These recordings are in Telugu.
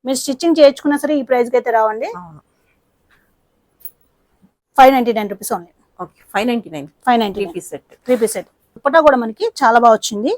మీరు స్టిచ్చింగ్ చేయించుకున్నా సరే ఈ ప్రైస్ కి అయితే రావండి. అవును. 599 rupees only. Okay 599. 599 three piece set. Dupatta కూడా మనకి చాలా బాగా వచ్చింది.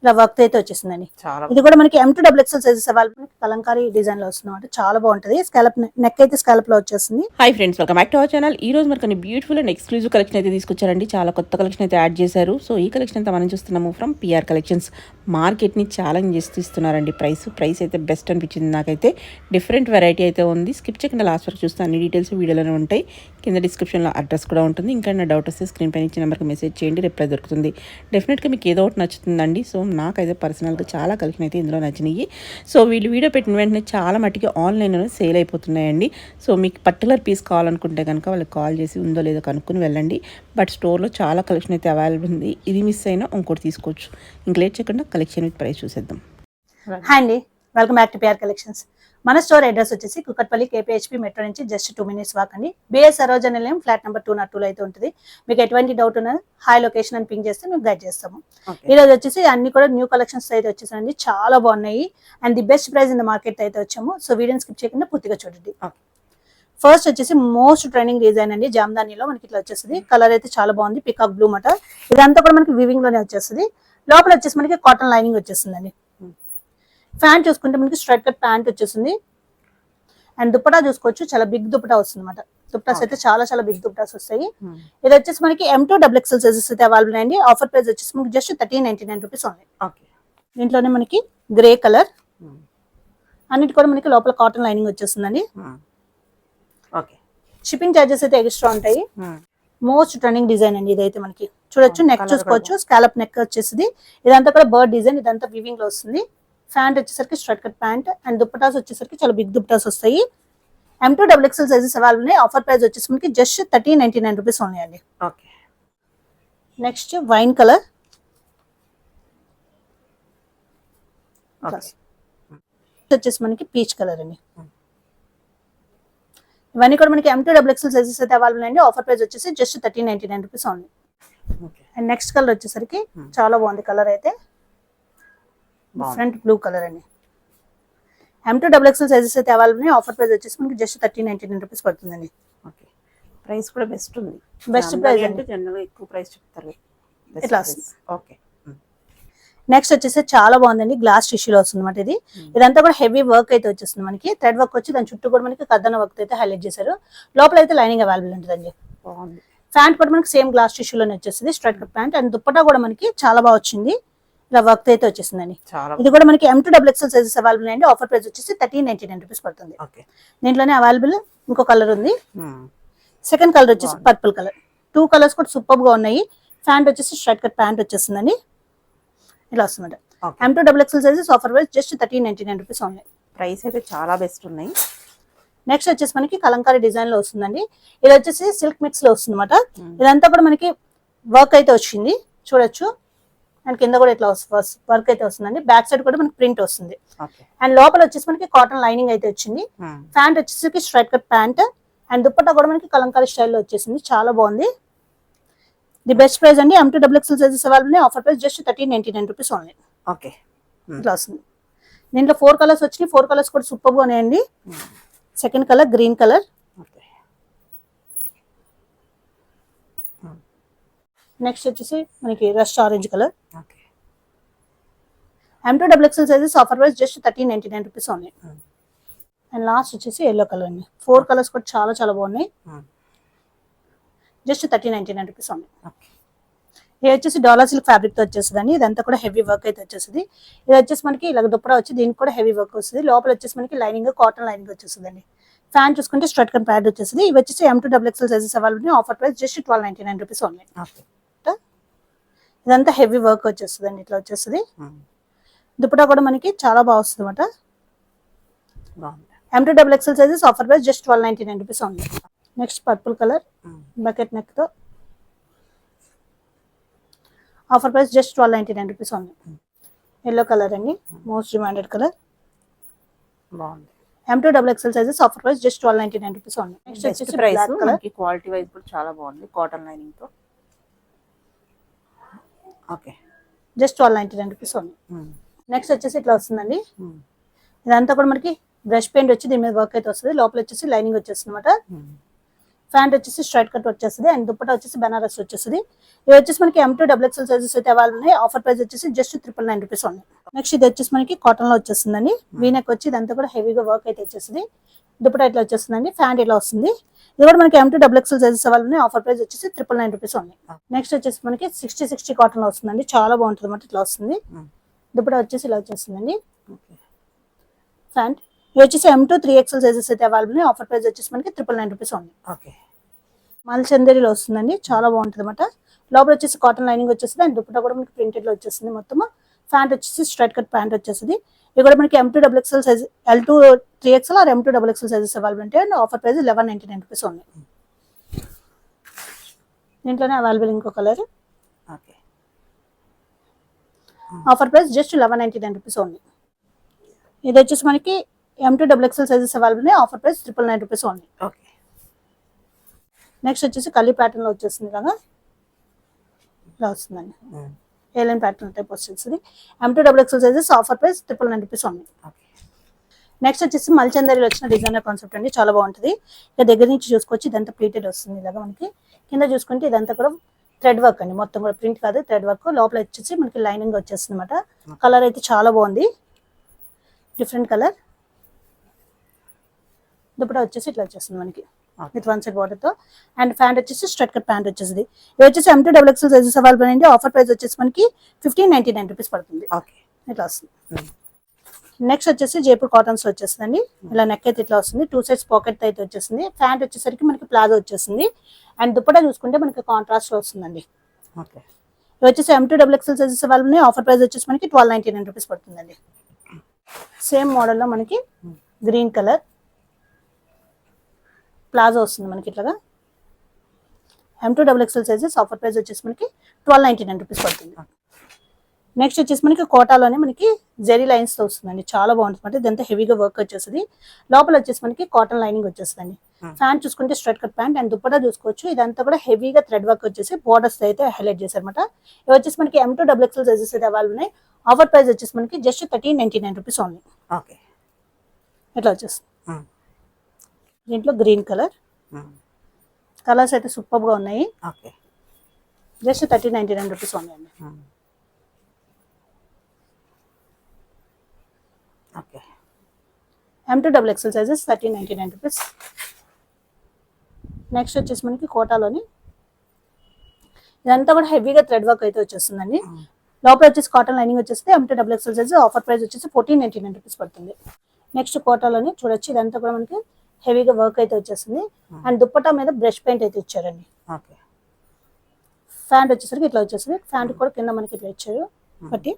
ఇలా వర్క్ అయితే వచ్చేసిందండి. చాలా ఇది కూడా మనకి M2 XXL sizes available. Kalamkari design లో వస్తుంది, చాలా బాగుంటది. స్కాలప్ నెక్ అయితే స్కాలప్ లో వచ్చేసింది. Hi friends, welcome back to our channel. ఈ రోజు మనకు బ్యూటిఫుల్ అండ్ ఎక్స్క్లూజివ్ కలెక్షన్ అయితే తీసుకొచ్చారండి. చాలా కొత్త కలెక్షన్ అయితే యాడ్ చేశారు. సో ఈ కలెక్షన్ అయితే మనం చూస్తున్నాము ఫ్రమ్ PR కలెక్షన్స్. మార్కెట్ ని ఛాలెంజ్ చేస్తూ ఇస్తున్నారండి. ప్రైస్ అయితే బెస్ట్ అనిపించింది నాకైతే. డిఫరెంట్ వెరైటీ అయితే ఉంది. స్కిప్ చేయకుండా లాస్ట్ వరకు చూస్తే అన్ని డీటెయిల్స్ వీడియోలోనే ఉంటాయి. కింద డిస్క్రిప్షన్లో అడ్రస్ కూడా ఉంటుంది. ఇంకా నా డౌట్ వస్తే స్క్రీన్ పైన ఇచ్చిన నెంబర్కి మెసేజ్ చేయండి, రిప్లై దొరుకుతుంది. డెఫినెట్గా మీకు ఏదో ఒకటి నచ్చుతుందండి. సో నాకైతే పర్సనల్గా చాలా కలెక్షన్ అయితే ఇందులో నచ్చినాయి. సో వీళ్ళు వీడియో పెట్టిన వెంటనే చాలా మట్టికి ఆన్లైన్లో సేల్ అయిపోతున్నాయండి. సో మీకు పర్టికులర్ పీస్ కావాలనుకుంటే కనుక వాళ్ళకి కాల్ చేసి ఉందో లేదో కనుక్కొని వెళ్ళండి. బట్ స్టోర్లో చాలా కలెక్షన్ అయితే అవైలబుల్ ఉంది. ఇది మిస్ అయినా ఇంకోటి తీసుకోవచ్చు. ఇంక లేట్ చేయకుండా కలెక్షన్ విత్ ప్రైస్ చూసేద్దాం. హాయ్ అండి, welcome back to PR collections. మన స్టోర్ అడ్రస్ వచ్చేసి కుకట్పల్లి KPHP మెట్రో నుంచి జస్ట్ 2 minutes వాక్ అండి. BS సరోజన నిలయం ఫ్లాట్ నెంబర్ 202 అయితే ఉంటుంది. మీకు ఎటువంటి డౌట్ ఉన్నది హై లొకేషన్ అని పింక్ చేస్తే మేము గైడ్ చేస్తాము. ఈ రోజు వచ్చేసి అన్ని కూడా న్యూ కలెక్షన్స్ అయితే వచ్చేసండి, చాలా బాగున్నాయి and the best price in the market అయితే వచ్చాము. సో వీడియోని స్కిప్ చేయకుండా పూర్తిగా చూడండి. ఫస్ట్ వచ్చేసి మోస్ట్ ట్రెండింగ్ డిజైన్ అండి, జామ్దానీలో మనకి ఇట్లా వచ్చేస్తుంది. కలర్ అయితే చాలా బాగుంది, పికాక్ బ్లూ మాట. ఇదంతా కూడా మనకి వివింగ్ లోనే వచ్చేస్తుంది. లోపల వచ్చేసి మనకి కాటన్ లైనింగ్ వచ్చేస్తుందండి. ఫ్యాంట్ చూసుకుంటే మనకి స్ట్రైట్ కట్ ప్యాంట్ వచ్చేసింది. అండ్ దుపట్టా చూసుకోవచ్చు, చాలా బిగ్ దుపట్టా వస్తుంది అనమాట. దుపట్టాస్ అయితే చాలా బిగ్ దుపట్టాస్ వస్తాయి. ఇది వచ్చేసి మనకి M2 XXL సైజెస్ అయితే అవైలబుల్ అండి. ఆఫర్ ప్రైస్ వచ్చేసి మనకి జస్ట్ 1399 రూపీస్ ఓన్లీ. దీంట్లోనే మనకి గ్రే కలర్, అన్నిటి కూడా మనకి లోపల కాటన్ లైనింగ్ వచ్చేస్తుందండి. షిప్పింగ్ చార్జెస్ అయితే ఎక్స్ట్రా ఉంటాయి. మోస్ట్ ట్రెండింగ్ డిజైన్ అండి ఇదైతే. మనకి చూడొచ్చు, నెక్ చూసుకోవచ్చు, స్కాలప్ నెక్ వచ్చేసింది. ఇదంతా కూడా బర్డ్ డిజైన్, ఇదంతా వివింగ్ లో వస్తుంది. ప్యాంట్ వచ్చేసరికి straight cut pant and dupattas వచ్చేసరికి చాలా బిగ్ దుపట్టాస్ వస్తాయి. M2 XXL సైజెస్ అవైలబుల్ ఉన్నాయి. ఆఫర్ ప్రైస్ వచ్చేసి మనకి జస్ట్ 1399 రూపీస్ ఓన్లీ అండి. నెక్స్ట్ వైన్ కలర్, వచ్చేసి మనకి పీచ్ కలర్ అండి. ఇవన్నీ కూడా మనకి M2 XXL సైజెస్ అయితే అవైలబుల్ అండి. ఆఫర్ ప్రైస్ వచ్చేసి just 1399 rupees only. And next colour వచ్చేసరికి చాలా బాగుంది కలర్ అయితే, డిఫరెంట్ బ్లూ కలర్ అండి. M2 XXL సైజెస్ అయితే అవైలబుల్ ఉన్నాయి. ఆఫర్ ప్రైస్ వచ్చేసి మనకి జస్ట్ 1399 రూపీస్ పడుతుందండి. ప్రైస్ కూడా బెస్ట్ ఉంది. బెస్ట్ ప్రైస్ అంటే జనరల్ గా ఎక్కువ ప్రైస్ చెప్తారు. నెక్స్ట్ వచ్చేసి చాలా బాగుందండి, గ్లాస్ టిష్యూలో వస్తుంది అనమాట. ఇదంతా కూడా హెవీ వర్క్ అయితే వచ్చేస్తుంది. మనకి థ్రెడ్ వర్క్ వచ్చి దాని చుట్టూ కూడా మనకి కద్దన వర్క్ అయితే హైలైట్ చేశారు. లోపల అయితే లైనింగ్ అవైలబుల్ ఉంటుందండి. ప్యాంట్ కూడా మనకి సేమ్ గ్లాస్ టిష్యూలోనే వచ్చేస్తుంది, straight cut pant. And dupatta కూడా మనకి చాలా బాగా వచ్చింది, ఇలా వర్క్ అయితే వచ్చేసిందండి. ఇది కూడా మనకి M2 XXL సైజెస్ అవైలబుల్ అండి. ఆఫర్ ప్రైస్ వచ్చేసి 1399 రూపీస్ పడుతుంది. దీంట్లోనే అవైలబుల్ ఇంకో కలర్ ఉంది. సెకండ్ కలర్ వచ్చేసి పర్పుల్ కలర్. 2 కలర్స్ కూడా సూపర్ గా ఉన్నాయి. ప్యాంట్ వచ్చేసి స్ట్రైట్ కట్ ప్యాంట్ వచ్చేసిందండి, ఇలా వస్తుంది. M2 XXL sizes offer price just 1399 rupees only. Price అయితే చాలా బెస్ట్ ఉన్నాయి. నెక్స్ట్ వచ్చేసి మనకి కలంకారీ డిజైన్ లో వస్తుందండి. ఇది వచ్చేసి సిల్క్ మిక్స్ లో వస్తుంది అనమాట. ఇదంతా కూడా మనకి వర్క్ అయితే వచ్చింది, చూడొచ్చు. అండ్ కింద కూడా ఇట్లా వర్క్ అయితే వస్తుందండి. బ్యాక్ సైడ్ కూడా మనకి ప్రింట్ వస్తుంది. అండ్ లోపల వచ్చేసి మనకి కాటన్ లైనింగ్ అయితే వచ్చింది. ప్యాంట్ వచ్చేసి straight cut pant and dupatta కూడా మనకి కలంకారీ స్టైల్లో వచ్చేసింది, చాలా బాగుంది. ది బెస్ట్ ప్రైస్ అండి. M2 XXL sizes available. Offer price just 1399 rupees only. ఇట్లా వస్తుంది. దీంట్లో 4 కలర్స్ వచ్చినాయి. 4 కలర్స్ కూడా సూపర్ గా ఉన్నాయండి. Second colour green colour, next వచ్చేసి మనకి rust orange colour. M2 XXL sizes offer price just 1399 rupees only. And last వచ్చేసి ఎల్లో కలర్ అండి. 4 కలర్స్ కూడా చాలా బాగున్నాయి, జస్ట్ 1399 రూపీస్ ఓన్లీ. ఇది వచ్చేసి డాలర్ సిల్క్ ఫ్యాబ్రిక్ తో వచ్చేస్తుంది. ఇదంతా కూడా హెవీ వర్క్ అయితే వచ్చేస్తుంది. ఇది వచ్చేసి మనకి ఇలా దుప్పడా వచ్చి దీనికి కూడా హెవీ వర్క్ వస్తుంది. లోపల వచ్చేసి మనకి లైనింగ్ కాటన్ లైనింగ్ వచ్చేస్తుందండి. ఫ్యాన్ చూసుకుంటే స్ట్రైట్ కట్ ప్యాంట్ వచ్చేసింది. ఇవి వచ్చేసి M2 XXL sizes available. Offer price just 1299 rupees only. ఇదంతా హెవీ వర్క్ వచ్చేస్తుందండి, ఇట్లా వచ్చేస్తుంది. దుపట్టా కూడా మనకి చాలా బాగా వస్తుంది అనమాట. M2 XXL sizes offer price just 1299 rupees only. Next purple colour bucket neck తో, offer price just 1299 rupees only. Yellow colour అండి, most demanded colour. M2 XXL sizes offer price just 1299 rupees only. Next వచ్చేసి బ్లాక్ కలర్, క్వాలిటీ వైజ్ కూడా చాలా బాగుంది, కాటన్ లైనింగ్ తో. Just 1299 rupees only. నెక్స్ట్ వచ్చేసి ఇట్లా వస్తుందండి. ఇదంతా కూడా మనకి బ్రష్ పెయింట్ వచ్చి దీని మీద వర్క్ అయితే వస్తుంది. లోపల వచ్చేసి లైనింగ్ వచ్చేస్తుంది అనమాట. ప్యాంట్ వచ్చేసి స్ట్రైట్ కట్ వచ్చేస్తుంది అండ్ దుప్పట వచ్చేసి బనారస్ వచ్చేస్తుంది. ఇది వచ్చేసి మనకి M2 XXL సైజెస్ అయితే అవైలబుల్ ఉన్నాయి. ఆఫర్ ప్రైస్ వచ్చేసి జస్ట్ 999 రూపీస్ ఉంది. నెక్స్ట్ ఇది వచ్చేసి మనకి కాటన్ లో వచ్చేస్తుందండి. వీనెక్ వచ్చి ఇదంతా కూడా హెవీగా వర్క్ అయితే వచ్చేస్తుంది. దుప్పట ఇట్లా వచ్చేస్తుందండి. ప్యాంట్ ఇట్లా వస్తుంది. ఇది కూడా మనకి M2 XXL సైజెస్ అవైలబుల్ ఉన్నాయి. ఆఫర్ ప్రైస్ వచ్చేసి 999 రూపీస్ ఉంది. నెక్స్ట్ వచ్చేసి మనకి 60 కాటన్ లో వస్తుందండి. చాలా బాగుంటుంది అనమాట. ఇట్లా వస్తుంది. దుప్పట వచ్చేసి ఇలా వచ్చేస్తుందండి. ప్యాంట్ ఇది వచ్చేసి M2 3XL సైజెస్ అయితే అవైలబుల్ ఉన్నాయి. ఆఫర్ ప్రైస్ వచ్చేసి మనకి 999 రూపీస్ ఉంది. మల్చందేరిలో వస్తుందండి. చాలా బాగుంటుంది అనమాట. లోపల వచ్చేసి కాటన్ లైనింగ్ వచ్చేస్తుంది అండ్ దుప్పట కూడా మనకి ప్రింటెడ్ లో వచ్చేస్తుంది. మొత్తం ప్యాంట్ వచ్చేసి స్ట్రైట్ కట్ ప్యాంట్ వచ్చేస్తుంది. ఇది కూడా మనకి M2 XXL size L2 3XL or M2 XXL sizes available ఉంటాయి అండ్ ఆఫర్ ప్రైస్ 1199 రూపీస్ ఉంది. దీంట్లోనే అవైలబుల్ ఇంకో colour. Offer price just 1199 rupees ఉంది. ఇది వచ్చేసి మనకి M2 XXL సైజెస్ అవైలబుల్ ఉన్నాయి. ఆఫర్ ప్రైస్ 999 రూపీస్ ఉంది. నెక్స్ట్ వచ్చేసి కలీ ప్యాటర్న్ లో వచ్చేస్తుంది కదా, ఇలా వస్తుందండి. ఏలైన్ ప్యాటర్న్ టైప్ వస్తుంది. M2 XXL sizes offer price 999 rupees ఉంది. నెక్స్ట్ వచ్చేసి మల్చందరిలో వచ్చిన డిజైనర్ కాన్సెప్ట్ అండి. చాలా బాగుంటుంది. ఇక దగ్గర నుంచి చూసుకోవచ్చు ఇదంతా ప్లీటెడ్ వస్తుంది. ఇలాగా మనకి కింద చూసుకుంటే ఇదంతా కూడా థ్రెడ్ వర్క్ అండి. మొత్తం కూడా ప్రింట్ కాదు, థ్రెడ్ వర్క్. లోపల వచ్చేసి మనకి లైనింగ్ వచ్చేస్తుంది అనమాట. కలర్ అయితే చాలా బాగుంది, డిఫరెంట్ కలర్. దుప్పట వచ్చేసి ఇట్లా వచ్చేస్తుంది మనకి విత్ వన్ సైడ్ బార్డర్ తో అండ్ ప్యాంట్ వచ్చేసి స్ట్రైట్ కట్ ప్యాంట్ వచ్చేసింది. ఇది వచ్చేసి M2 XXL సైజెస్ అవైలబుల్ అండి. ఆఫర్ ప్రైస్ వచ్చేసి మనకి 1599 రూపీస్ పడుతుంది. ఇట్లా వస్తుంది. నెక్స్ట్ వచ్చేసి జైపూర్ కాటన్స్ వచ్చేసిందండి. ఇలా నెక్ అయితే ఇట్లా వస్తుంది. 2 సైడ్స్ పాకెట్ అయితే వచ్చేసింది. ప్యాంట్ వచ్చేసరికి మనకి ప్లాజో వచ్చేసింది అండ్ దుప్పట చూసుకుంటే మనకి కాంట్రాస్ట్ లో వస్తుందండి. ఇది వచ్చేసి M2 XXL సైజెస్ అవైలబుల్ ఉన్నాయి. ఆఫర్ ప్రైస్ వచ్చేసి మనకి 1299 రూపీస్ పడుతుందండి. సేమ్ మోడల్ లో మనకి గ్రీన్ కలర్ ప్లాజో వస్తుంది మనకి ఇట్లాగా. M2 XXL sizes offer price వచ్చేసి మనకి 1299 రూపీస్ పడుతుంది. నెక్స్ట్ వచ్చేసి మనకి కోటాలోనే మనకి జెరీ లైన్స్ తో వస్తుందండి. చాలా బాగుంటుంది. ఇదంతా హెవీగా వర్క్ వచ్చేస్తుంది. లోపల వచ్చేసి మనకి కాటన్ లైనింగ్ వచ్చేస్తుందండి. ప్యాంట్ చూసుకుంటే straight cut pant and dupatta చూసుకోవచ్చు. ఇదంతా కూడా హెవీగా థ్రెడ్ వర్క్ వచ్చేసి బోర్డర్స్ అయితే హైలైట్ చేశారన్నమాట. ఇది వచ్చేసి మనకి M2 XXL సైజెస్ అయితే అవైలబుల్ ఉన్నాయి. ఆఫర్ ప్రైస్ వచ్చేసి మనకి జస్ట్ 1399 రూపీస్ ఓన్లీ. ఇట్లా వచ్చేస్తుంది. దీంట్లో గ్రీన్ కలర్. కలర్స్ అయితే సూపర్ గా ఉన్నాయి. జస్ట్ 1399 రూపీస్ ఉన్నాయండి. M2 XXL sizes 1399 rupees. Next వచ్చేసి మనకి కోటాలోని ఇదంతా కూడా హెవీగా థ్రెడ్ వర్క్ అయితే వచ్చేస్తుందండి. లోపల వచ్చేసి కాటన్ లైనింగ్ వచ్చేస్తే M2 XXL size offer price వచ్చేసి 1499 రూపీస్ పడుతుంది. నెక్స్ట్ కోటాలోని చూడొచ్చు ఇదంతా కూడా మనకి హెవీగా వర్క్ అయితే వచ్చేస్తుంది అండ్ దుప్పటా మీద బ్రష్ పెయింట్ అయితే ఇచ్చారండి. ప్యాంట్ వచ్చేసరికి ఇట్లా వచ్చేస్తుంది. ప్యాంట్ కూడా కింద మనకి ఇట్లా ఇచ్చారు. బట్టి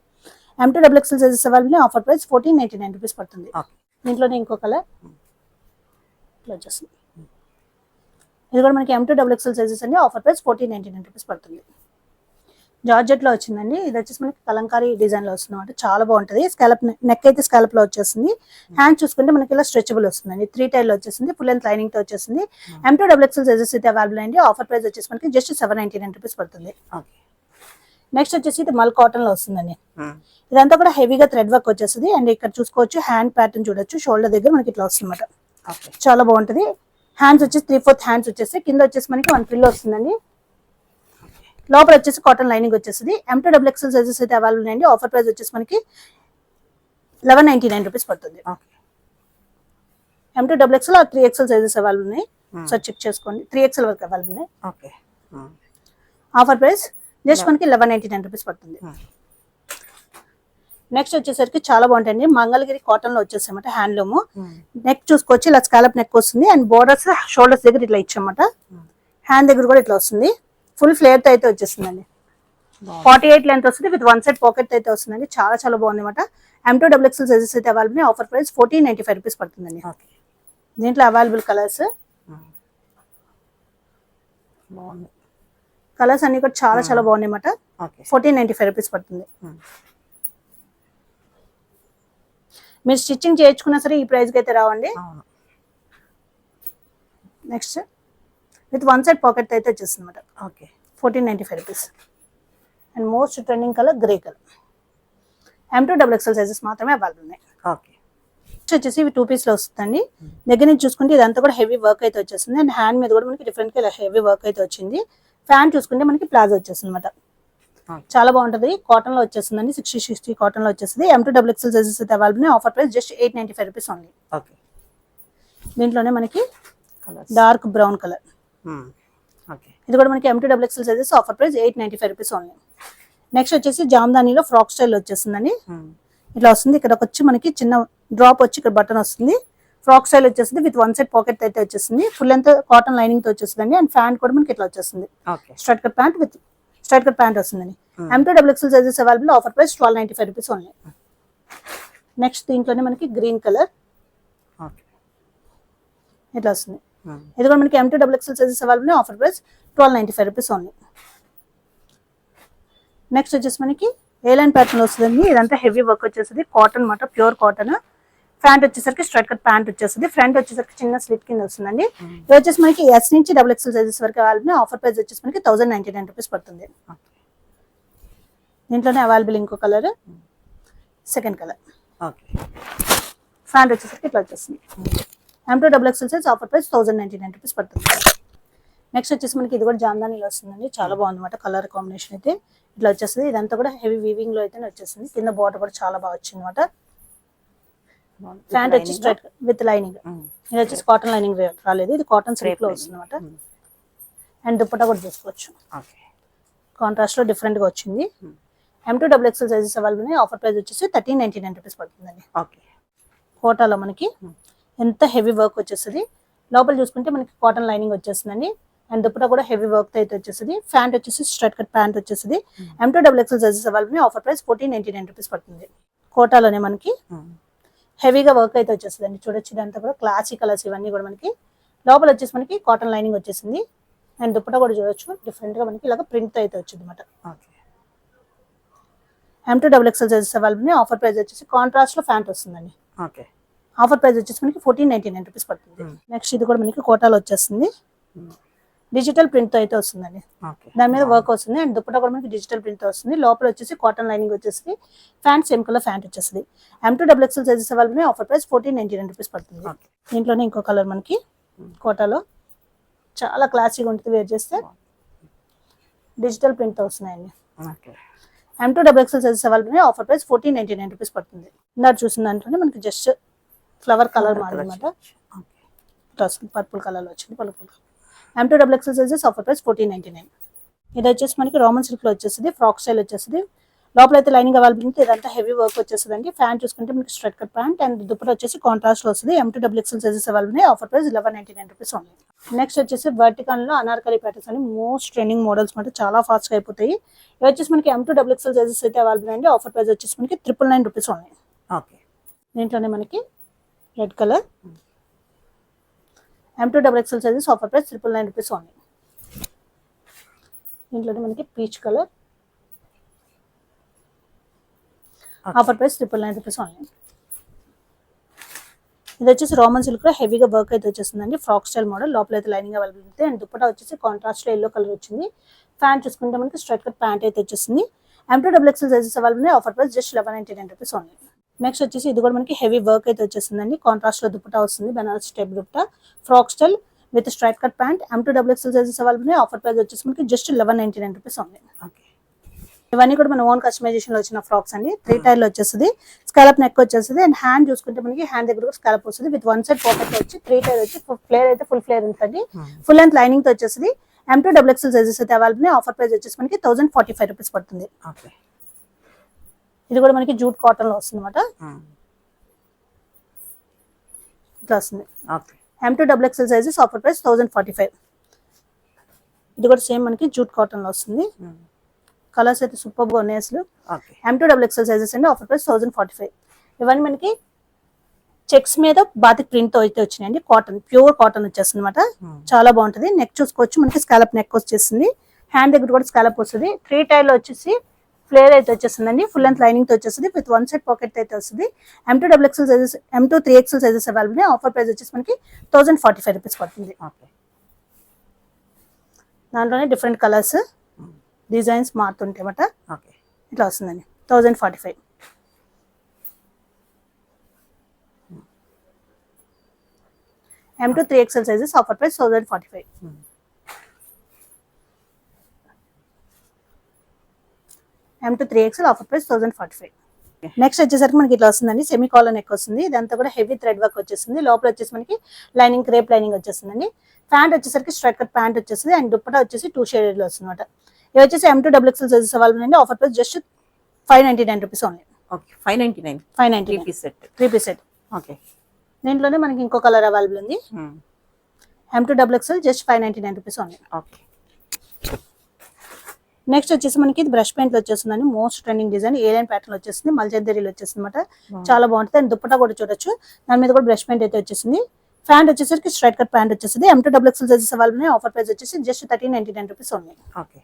M2 XXL sizes available offer price 1499 rupees పడుతుంది. దీంట్లోనే ఇంకో కలర్ ఇట్లా వచ్చేస్తుంది. ఇది కూడా మనకి M2 XXL సైజెస్ అండి. ఆఫర్ ప్రైస్ 1499 రూపీస్ పడుతుంది. జార్జెట్ లో వచ్చిందండి. ఇది వచ్చేసి మనకి కలంకారీ డిజైన్ లో వస్తుంది అనమాట. చాలా బాగుంటది. స్కాలప్ నెక్ అయితే స్కాలప్ లో వచ్చేస్తుంది. హ్యాండ్ చూసుకుంటే మనకి ఇలా స్ట్రెచబుల్ వస్తుందండి. 3 టైల్ లో వచ్చేసింది. ఫుల్ లెంత్ లైనింగ్ తో వచ్చేసింది. M2 XXL సైజెస్ అయితే అవైలబుల్ అండి. ఆఫర్ ప్రైస్ వచ్చేసి మనకి జస్ట్ 799 రూపీస్ పడుతుంది. నెక్స్ట్ వచ్చేసి ఇది మల్ కాటన్ లో వస్తుందండి. ఇదంతా కూడా హెవీగా థ్రెడ్ వర్క్ వచ్చేస్తుంది అండ్ ఇక్కడ చూసుకోవచ్చు హ్యాండ్ ప్యాటర్న్ చూడొచ్చు. షోల్డర్ దగ్గర మనకి ఇట్లా వస్తుంది అనమాట. చాలా బాగుంటది. హ్యాండ్స్ వచ్చేసి 3/4 హ్యాండ్స్ వచ్చేసి కింద వచ్చేసి మనకి 1 పిల్లో వస్తుందండి. లోపల వచ్చేసి కాటన్ లైనింగ్ వచ్చేస్తుంది. M2 XXL సైజెస్ అయితే అవైలబుల్ ఉన్నాయండి. ఆఫర్ ప్రైస్ వచ్చేసి మనకి 1199 రూపీస్ పడుతుంది. M2 XXL or 3XL sizes available ఉన్నాయి. సో చెక్ చేసుకోండి. 3XL వరకు అవైలబుల్ ఉన్నాయి. ఆఫర్ ప్రైస్ జస్ట్ మనకి 1199 రూపీస్ పడుతుంది. నెక్స్ట్ వచ్చేసరికి చాలా బాగుంటాయండి. మంగళగిరి కాటన్ లో వచ్చేసామాట. హ్యాండ్లూమ్ నెక్ చూసుకోవచ్చు. ఇలా స్కాలప్ నెక్ వస్తుంది అండ్ బోర్డర్స్ షోల్డర్స్ దగ్గర ఇట్లా ఇచ్చామట. హ్యాండ్ దగ్గర కూడా ఇట్లా వస్తుంది. ఫుల్ ఫ్లేర్ తో అయితే వచ్చేస్తుందండి. 48 లెంత్ వస్తుంది విత్ 1 సైడ్ పాకెట్ అయితే వస్తుందండి. చాలా చాలా బాగుంది అనమాట. M2 XXL సైజెస్ అయితే అవైలబుల్. ఆఫర్ ప్రైస్ 1495 రూపీస్ పడుతుందండి. దీంట్లో అవైలబుల్ కలర్స్ అన్ని కూడా చాలా చాలా బాగున్నాయి అనమాట. 1495 రూపీస్ పడుతుంది. మీరు స్టిచ్చింగ్ చేయించుకున్నా సరే ఈ ప్రైస్ కి అయితే రావండి. నెక్స్ట్ విత్ 1 సైడ్ పాకెట్ అయితే వచ్చేస్తుంది అనమాట. 1495 rupees. And most trending colour grey colour. M2 XXL sizes మాత్రమే అవైలబుల్ ఉన్నాయి. వచ్చేసి ఇవి 2 పీస్ లో వస్తుందండి. దగ్గర నుంచి చూసుకుంటే ఇదంతా కూడా హెవీ వర్క్ అయితే వచ్చేస్తుంది అండ్ హ్యాండ్ మీద కూడా మనకి డిఫరెంట్ గా ఇలా హెవీ వర్క్ అయితే వచ్చింది. ఫ్యాన్ చూసుకుంటే మనకి ప్లాజో వచ్చేస్తుంది అనమాట. చాలా బాగుంటది. కాటన్ లో వచ్చేస్తుందండి. 60 కాటన్ లో వచ్చేస్తుంది. M2XXL సైజెస్ అయితే available. Offer price just 895 rupees only. Okay. దీంట్లోనే మనకి డార్క్ బ్రౌన్ కలర్. ఓకే. ఇది కూడా మనకి M2XXL sizes offer price 895 rupees only. Next వచ్చేసి జామ్దానీలో ఫ్రాక్ స్టైల్ వచ్చేస్తుందండి. ఇట్లా వస్తుంది. ఇక్కడ వచ్చి మనకి చిన్న డ్రాప్ వచ్చి ఇక్కడ బటన్ వస్తుంది. ఫ్రాక్ స్టైల్ వచ్చేస్తుంది విత్ 1 సైడ్ పాకెట్ అయితే వచ్చేస్తుంది. ఫుల్ అంతా కాటన్ లైనింగ్ తో వచ్చేస్తుంది అండ్ ప్యాంట్ కూడా మనకి ఇట్లా వచ్చేస్తుంది. Straight cut pant with straight cut pant వస్తుందండి. M2XXL sizes available. Offer price 1295 rupees only. Next దీంట్లోనే మనకి గ్రీన్ కలర్ ఇట్లా వస్తుంది. ఇది కూడా మనకి M2XXL sizes available. Offer price 1295 rupees only. Next వచ్చేసి మనకి ఏ లైన్ ప్యాటర్న్ వస్తుందండి. ఇదంతా హెవీ వర్క్ వచ్చేస్తుంది. కాటన్ అన్నమాట, ప్యూర్ కాటన్. ప్యాంట్ వచ్చేసరికి స్ట్రైట్ కట్ ప్యాంట్ వచ్చేస్తుంది. ఫ్రంట్ వచ్చేసరికి చిన్న స్లిట్ కింద వస్తుందండి. ఇది వచ్చేసి మనకి S నుంచి XXL సైజెస్ వరకు అవైలబుల్. ఆఫర్ ప్రైస్ వచ్చేసి మనకి 1099 రూపీస్ పడుతుంది. దీంట్లోనే అవైలబుల్ ఇంకో కలర్, సెకండ్ కలర్. ప్యాంట్ వచ్చేసరికి ఇట్లా వచ్చేస్తుంది. M2XXL size offer price 1099 rupees పడుతుంది. నెక్స్ట్ వచ్చేసి మనకి ఇది కూడా జామ్దానీలో వస్తుందండి. చాలా బాగుంది అనమాట. కలర్ కాంబినేషన్ అయితే ఇట్లా వచ్చేస్తుంది. ఇదంతా కూడా హెవీ వీవింగ్ లో అయితే వచ్చేస్తుంది. కింద బార్డర్ కూడా చాలా బాగా వచ్చింది అనమాట. ప్యాంట్ వచ్చి స్ట్రైట్ విత్ లైనింగ్. ఇది వచ్చేసి కాటన్ లైనింగ్ రాలేదు. ఇది కాటన్ సిల్క్ లో వస్తుంది అనమాట. అండ్ దుప్పట్టా కూడా చూసుకోవచ్చు. కాంట్రాస్ట్ లో డిఫరెంట్ గా వచ్చింది. M2XXL sizes available. Offer price వచ్చేసి 1399 రూపీస్ పడుతుందండి. కోటాలో మనకి ఎంత హెవీ వర్క్ వచ్చేస్తుంది. లోపల చూసుకుంటే మనకి కాటన్ లైనింగ్ వచ్చేస్తుందండి. అండ్ దుప్పట్టా కూడా హెవీ వర్క్ అయితే వచ్చేస్తుంది. ప్యాంట్ వచ్చేసి స్ట్రైట్ కట్ ప్యాంట్ వచ్చేస్తుంది. M2XXL sizes available. Offer price 1499 rupees పడుతుంది. కోటాలోనే మనకి హెవీగా వర్క్ అయితే వచ్చేస్తుంది. చూడొచ్చు ఇదంతా కూడా క్లాసిక్ కలర్స్ ఇవన్నీ కూడా మనకి. లోపల వచ్చేసి మనకి కాటన్ లైనింగ్ వచ్చేసింది. అండ్ దుప్పట్టా కూడా చూడొచ్చు డిఫరెంట్ గా మనకి ఇలాగ ప్రింట్ అయితే వచ్చింది అనమాట. M2XXL sizes available. Offer price వచ్చేసి కాంట్రాస్ట్ లో ప్యాంట్ వస్తుందండి. ఆఫర్ ప్రైస్ వచ్చేసి మనకి 1499 రూపీస్ పడుతుంది. నెక్స్ట్ ఇది కూడా మనకి కోటాలో వచ్చేస్తుంది. డిజిటల్ ప్రింట్ తో అయితే వస్తుందండి. దాని మీద వర్క్ వస్తుంది. అండ్ దుప్పట్టా కూడా మనకి డిజిటల్ ప్రింట్ తో వస్తుంది. లోపల వచ్చేసి కాటన్ లైనింగ్ వచ్చేసి ప్యాంట్ సేమ్ కలర్ ప్యాంట్ వచ్చేస్తుంది. M2XXL sizes available. Offer price 1499 rupees పడుతుంది. దీంట్లోనే ఇంకో కలర్ మనకి కోటాలో చాలా క్లాసిక్ ఉంటుంది. వేర్ చేస్తే డిజిటల్ ప్రింట్ తో వస్తున్నాయండి. M2XXL sizes available. Offer price 1499 rupees పడుతుంది. ఇందాక చూసిన దాంట్లోనే మనకి జస్ట్ ఫ్లవర్ కలర్ మారనమాట. పర్పుల్ కలర్ లో వచ్చింది. పర్పుల్ M2XXL సైజెస్ ఆఫర్ ప్రైస్ 1499. ఇది వచ్చేసి మనకి రోమన్ సిల్క్ లో వచ్చేస్తుంది. ఫ్రాక్ స్టైల్ వచ్చేస్తుంది. లోపల అయితే లైనింగ్ అవైలబుల్ ఉంటుంది. ఇదంతా హెవీ వర్క్ వచ్చేస్తుంది అండి. ఫ్యాంట్ చూసుకుంటే మనకి straight cut pant and dupatta వచ్చేసి కాంట్రాస్ట్ లో వస్తుంది. M2XXL sizes available. Offer price 1199 rupees only. Next వచ్చేసి వర్టికల్ లో అనార్కలి ప్యాటర్న్స్ అని మోస్ట్ ట్రెండింగ్ మోడల్స్ మాట. చాలా ఫాస్ట్ గా అయిపోతాయి. ఇవి వచ్చేసి మనకి M2XXL సైజెస్ అయితే అవైలబుల్ అండి. ఆఫర్ ప్రైస్ వచ్చేసి మనకి 999 రూపీస్ ఓన్లీ. దీంట్లోనే మనకి red colour M2XXL sizes offer price 999 rupees only. దీంట్లోనే మనకి peach colour offer price 999 rupees only. ఇది వచ్చేసి రోమన్ సిల్క్ లో హెవీగా వర్క్ అయితే వచ్చేస్తుందండి. Frock style model. లోపల అయితే లైనింగ్ అవైలబుల్ ఉంటుంది. అండ్ దుప్పట్టా వచ్చేసి కాంట్రాస్ట్ లో ఎల్లో కలర్ వచ్చింది. ప్యాంట్ చూసుకుంటే మనకి స్ట్రైట్ కట్ ప్యాంట్ అయితే వచ్చేసింది. M2XXL sizes available. Offer price just 1199 rupees only. Next వచ్చేసి ఇది కూడా మనకి హెవీ వర్క్ అయితే వచ్చేస్తుందండి. కాంట్రాస్ట్ లో దుప్పట్టా వస్తుంది. Banaras type dupatta frock style with straight cut pant. M2XXL sizes available. Offer price వచ్చేసి మనకి జస్ట్ 1199 రూపీస్ ఓన్లీ. ఇవన్నీ కూడా మన ఓన్ కస్టమైజేషన్ లో వచ్చిన ఫ్రాక్స్ అండి. 3 టైర్ లో వచ్చేస్తుంది. స్కాలప్ నెక్ వచ్చేస్తుంది. అండ్ హ్యాండ్ చూసుకుంటే మనకి హ్యాండ్ దగ్గర కూడా స్కాలప్ వస్తుంది విత్ 1 సైడ్ పాకెట్ వచ్చి 3 టైర్ వచ్చి ఫ్లేర్ అయితే ఫుల్ ఫ్లేర్ ఉంటుంది. ఫుల్ లెంత్ లైనింగ్ తో వచ్చేస్తుంది. M2XXL సైజెస్ అయితే అవైలబుల్. ఆఫర్ ప్రైస్ వచ్చేసి మనకి 1045 రూపీస్ పడుతుంది. ఇది కూడా మనకి జూట్ కాటన్ లో వస్తుంది అనమాట. ఇట్లా వస్తుంది. M2XXL sizes offer price 1045. ఇది కూడా సేమ్ మనకి జూట్ కాటన్ లో వస్తుంది. కలర్స్ అయితే సూపర్ గా ఉన్నాయి అసలు. M2XXL సైజెస్ అండి. Offer price 1045. ఇవన్నీ మనకి చెక్స్ మీద బాతిక్ ప్రింట్ తో అయితే వచ్చినాయండి. కాటన్ ప్యూర్ కాటన్ వచ్చేస్తుంది అనమాట. చాలా బాగుంటది. నెక్ చూసుకోవచ్చు మనకి స్కాలప్ నెక్ వచ్చేసింది. హ్యాండ్ దగ్గర కూడా స్కాలప్ వస్తుంది. 3 టైర్ లో వచ్చేసి ఫ్లేర్ అయితే వచ్చేస్తుందండి. ఫుల్ లెంత్ లైనింగ్ తో వచ్చేస్తుంది విత్ 1 సైడ్ పాకెట్ అయితే వస్తుంది. M2XXL sizes M2XXL sizes available. Offer price వచ్చేసి మనకి 1045 రూపీస్ పడుతుంది. దాంట్లోనే డిఫరెంట్ కలర్స్ డిజైన్స్ మారుతుంటాయి అన్నమాట. ఇట్లా వస్తుందండి 1045. M2 3XL sizes offer price 1045. M2 3XL offer price 1045. Next వచ్చేసరికి మనకి ఇట్లా వస్తుందండి, సెమీ కాలర్ నెక్ వస్తుంది. ఇదంతా కూడా హెవీ థ్రెడ్ వర్క్ వచ్చేస్తుంది. లోపల వచ్చేసి మనకి లైనింగ్, క్రేప్ లైనింగ్ వచ్చేస్తుందండి. ప్యాంట్ వచ్చేసరికి స్ట్రైట్ కట్ ప్యాంట్ వచ్చేస్తుంది అండ్ దుప్పటా వచ్చేసి 2 షేడెడ్ లో వస్తుంది అనమాట. ఇది వచ్చేసి M2 XXL సైజెస్ అవైలబుల్ అండి. Offer price just 599 rupees only. Okay 599. 599 3 piece set. Okay దీంట్లోనే మనకి ఇంకో కలర్ అవైలబుల్ ఉంది. M2 XXL just 599 rupees only. Okay next వచ్చేసి మనకి ఇది బ్రష్ పెయింట్ వచ్చేస్తుందండి. Most trending design A line pattern వచ్చేసింది, మల్చెద్దరీలు వచ్చేస్తుంది అనమాట. చాలా బాగుంటుంది అండ్ దుప్పటా కూడా చూడొచ్చు. దాని మీద కూడా బ్రష్ పెయింట్ అయితే వచ్చేసింది. ప్యాంట్ వచ్చేసరికి స్ట్రైట్ కట్ ప్యాంట్ వచ్చేసింది. M2 XXL sizes available. Offer price వచ్చేసి జస్ట్ 1399 రూపీస్ ఓన్లీ. ఓకే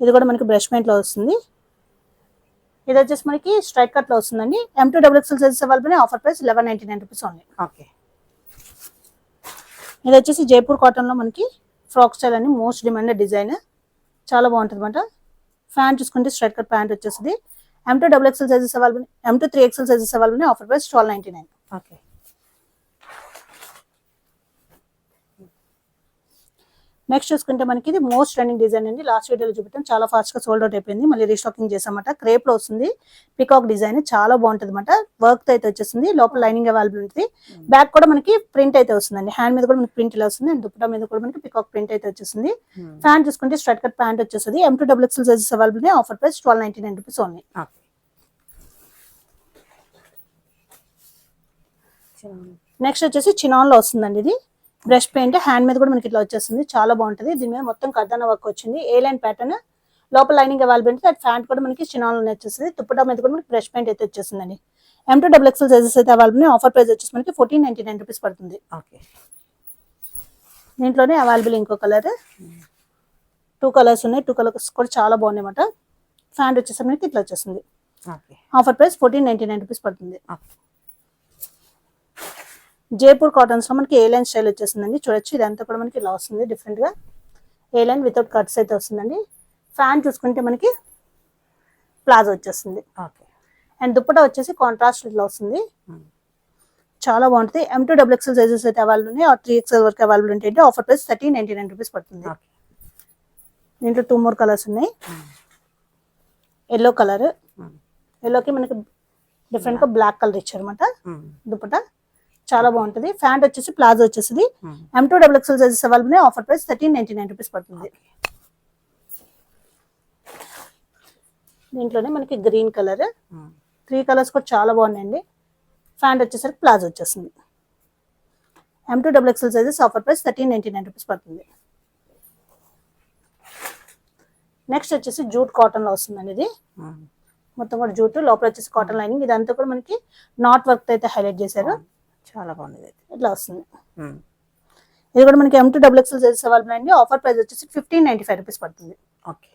ఇది కూడా మనకి బ్రష్ పెయింట్ లో వస్తుంది. ఇది వచ్చేసి మనకి స్ట్రైట్ కట్ లో వస్తుందండి. M2 XXL sizes available. Offer price 1199 rupees only. Okay ఇది వచ్చేసి జైపూర్ కాటన్ లో మనకి ఫ్రాక్ స్టైల్ అని మోస్ట్ డిమాండెడ్ డిజైన్. చాలా బాగుంటుంది అనమాట. ఫ్యాన్ చూసుకుంటే స్ట్రైట్ కట్ ప్యాంట్ వచ్చేస్తుంది. M2 XXL sizes available. M2 3XL sizes available. Offer price 1299. Okay next చూసుకుంటే మనకి ఇది మోస్ట్ ట్రెండింగ్ డిజైన్ అండి. లాస్ట్ వీడియోలో చూపించాం, చాలా ఫాస్ట్ గా సోల్డ్ అవుట్ అయిపోయింది. మళ్ళీ రీస్టాకింగ్ చేసామట. క్రేప్ లో వస్తుంది, పికాక్ డిజైన్ చాలా బాగుంటుంది అనమాట. వర్క్ అయితే వచ్చేస్తుంది. లోపల లైనింగ్ అవైలబుల్ ఉంటుంది. బ్యాక్ కూడా మనకి ప్రింట్ అయితే వస్తుందండి. హ్యాండ్ మీద కూడా మనకి ప్రింట్ ఇలా వస్తుంది అండ్ దుప్పటా మీద కూడా మనకి పికాక్ ప్రింట్ అయితే వచ్చేస్తుంది. ఫ్యాన్ చూసుకుంటే స్ట్రైట్ కట్ ప్యాంట్ వచ్చేస్తుంది. M2 XXL sizes available. Offer price 1299 rupees only. Next వచ్చేసి చినాన్ లో వస్తుందండి. ఇది బ్రష్ పెయింట్, హ్యాండ్ మీద కూడా మనకి ఇట్లా వచ్చేస్తుంది. చాలా బాగుంటుంది. దీని మీద మొత్తం కర్దానా వర్క్ వచ్చింది. ఏ లైన్ ప్యాటర్న్, లోపల లైనింగ్ అవైలబుల్ ఉంటుంది. ప్యాంట్ కూడా మనకి చినాన్ లోనే వచ్చేస్తుంది. దుప్పటా మీద కూడా మనకి బ్రష్ పెయింట్ అయితే వచ్చేస్తుందండి. M2 XXL సైజెస్ అయితే అవైలబుల్. ఆఫర్ ప్రైస్ వచ్చేసి మనకి 1499 రూపీస్ పడుతుంది. ఓకే దీంట్లోనే అవైలబుల్ ఇంకో కలర్, 2 కలర్స్ ఉన్నాయి. 2 కలర్స్ కూడా చాలా బాగున్నాయి అన్నమాట. ప్యాంట్ వచ్చేసి మనకి ఇట్లా వచ్చేస్తుంది. ఓకే ఆఫర్ ప్రైస్ 1499 రూపీస్ పడుతుంది. జైపూర్ కాటన్స్ లో మనకి ఏ లైన్ స్టైల్ వచ్చేస్తుందండి. చూడొచ్చు, ఇదంతా కూడా మనకి ఇలా వస్తుంది డిఫరెంట్ గా. ఏ లైన్ వితౌట్ కట్స్ అయితే వస్తుందండి. ఫ్యాన్ చూసుకుంటే మనకి ప్లాజో వచ్చేస్తుంది. ఓకే అండ్ దుప్పటా వచ్చేసి కాంట్రాస్ట్ ఇట్లా వస్తుంది. చాలా బాగుంటుంది. M2 XXL సైజెస్ అయితే అవైలబుల్ ఉన్నాయి. 3XL వరకు అవైలబుల్ ఉంటాయి. ఆఫర్ ప్రైస్ 1399 రూపీస్ పడుతుంది. దీంట్లో 2 more కలర్స్ ఉన్నాయి. ఎల్లో కలర్, ఎల్లోకి మనకి డిఫరెంట్ గా బ్లాక్ కలర్ ఇచ్చారన్నమాట. దుప్పటా చాలా బాగుంటుంది. ప్యాంట్ వచ్చేసి ప్లాజో వచ్చేసింది. M2 XXL sizes available. Offer price 1399 rupees పడుతుంది. దీంట్లోనే మనకి గ్రీన్ కలర్, 3 కలర్స్ కూడా చాలా బాగున్నాయండి. ప్యాంట్ వచ్చేసరికి ప్లాజో వచ్చేసింది. M2 XXL sizes offer price 1399 rupees పడుతుంది. నెక్స్ట్ వచ్చేసి జూట్ కాటన్ లో వస్తుందండి. ఇది మొత్తం కూడా జూట్, లోపల వచ్చేసి కాటన్ లైనింగ్. ఇదంతా కూడా మనకి నాట్ వర్క్ అయితే హైలైట్ చేశారు. చాలా బాగుంది. ఇట్లా వస్తుంది. ఇది కూడా మనకి M2 XXL సైజెస్ అవైలబుల్ అండి. ఆఫర్ ప్రైస్ వచ్చేసి 1595 రూపీస్ పడుతుంది. ఓకే